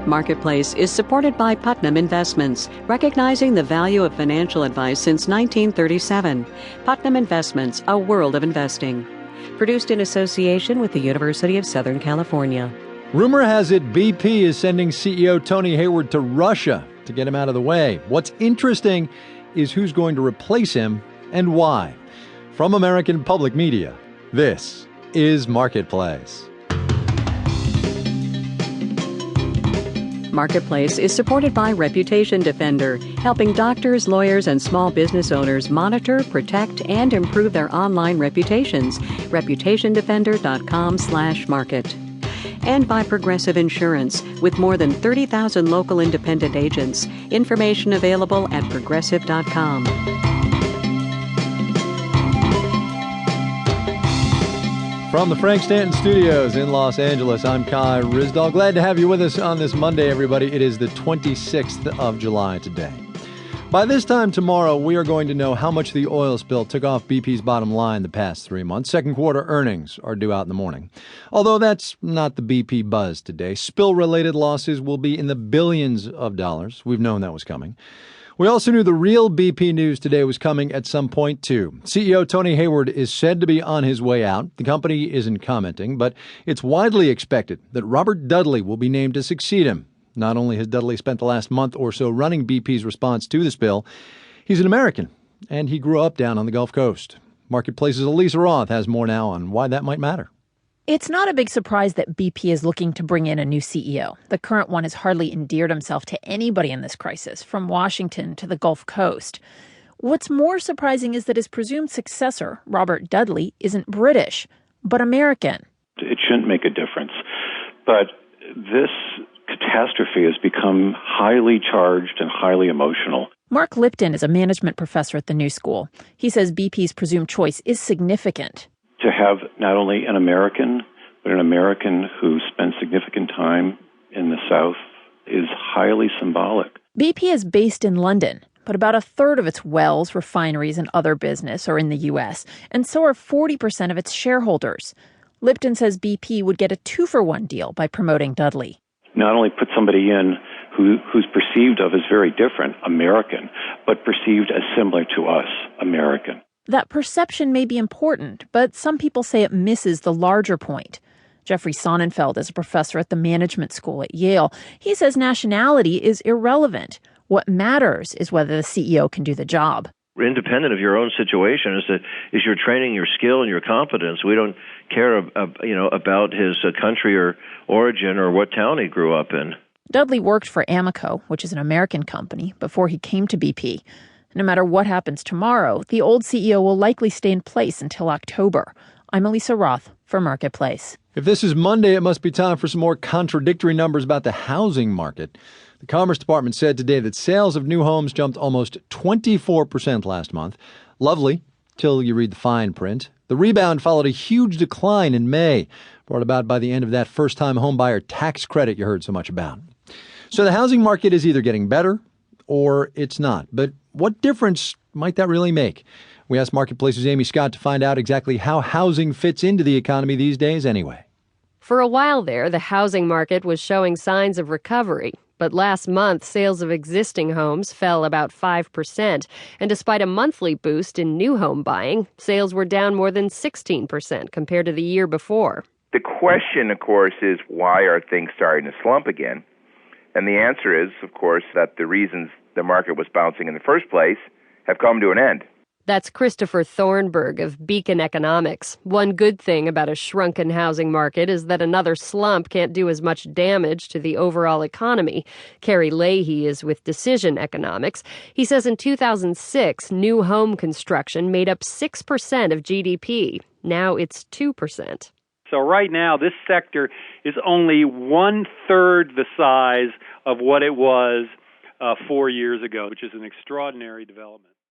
Marketplace is supported by Putnam Investments, recognizing the value of financial advice since 1937. Putnam Investments, a world of investing. Produced in association with the University of Southern California. Rumor has it BP is sending CEO Tony Hayward to Russia to get him out of the way. What's interesting is who's going to replace him and why. From American Public Media, this is Marketplace. Marketplace is supported by Reputation Defender, helping doctors, lawyers, and small business owners monitor, protect, and improve their online reputations. ReputationDefender.com/market. And by Progressive Insurance, with more than 30,000 local independent agents. Information available at progressive.com. From the Frank Stanton Studios in Los Angeles, I'm Kai Ryssdal. Glad to have you with us on this Monday, everybody. It is the 26th of July today. By this time tomorrow, we are going to know how much the oil spill took off BP's bottom line the past 3 months. Second quarter earnings are due out in the morning. Although that's not the BP buzz today. Spill-related losses will be in the billions of dollars. We've known that was coming. We also knew the real BP news today was coming at some point, too. CEO Tony Hayward is said to be on his way out. The company isn't commenting, but it's widely expected that Robert Dudley will be named to succeed him. Not only has Dudley spent the last month or so running BP's response to the spill, he's an American, and he grew up down on the Gulf Coast. Marketplace's Elisa Roth has more now on why that might matter. It's not a big surprise that BP is looking to bring in a new CEO. The current one has hardly endeared himself to anybody in this crisis, from Washington to the Gulf Coast. What's more surprising is that his presumed successor, Robert Dudley, isn't British, but American. It shouldn't make a difference. But this catastrophe has become highly charged and highly emotional. Mark Lipton is a management professor at the New School. He says BP's presumed choice is significant. To have not only an American, but an American who spent significant time in the South is highly symbolic. BP is based in London, but about a third of its wells, refineries, and other business are in the U.S., and so are 40% of its shareholders. Lipton says BP would get a 2-for-1 deal by promoting Dudley. Not only put somebody in who's perceived of as very different, American, but perceived as similar to us, American. That perception may be important, but some people say it misses the larger point. Jeffrey Sonnenfeld is a professor at the management school at Yale. He says nationality is irrelevant. What matters is whether the CEO can do the job. Independent of your own situation is your training, your skill, and your competence. We don't care about his country or origin or what town he grew up in. Dudley worked for Amoco, which is an American company, before he came to BP. No matter what happens tomorrow, the old CEO will likely stay in place until October. I'm Elisa Roth for Marketplace. If this is Monday, it must be time for some more contradictory numbers about the housing market. The Commerce Department said today that sales of new homes jumped almost 24% last month. Lovely, till you read the fine print. The rebound followed a huge decline in May, brought about by the end of that first-time homebuyer tax credit you heard so much about. So the housing market is either getting better or it's not. But what difference might that really make? We asked Marketplace's Amy Scott to find out exactly how housing fits into the economy these days anyway. For a while there, the housing market was showing signs of recovery. But last month, sales of existing homes fell about 5%. And despite a monthly boost in new home buying, sales were down more than 16% compared to the year before. The question, of course, is why are things starting to slump again? And the answer is, of course, that the reasons the market was bouncing in the first place have come to an end. That's Christopher Thornburg of Beacon Economics. One good thing about a shrunken housing market is that another slump can't do as much damage to the overall economy. Carrie Leahy is with Decision Economics. He says in 2006, new home construction made up 6% of GDP. Now it's 2%. So right now, this sector is only 1/3 the size of what it was 4 years ago, which is an extraordinary development.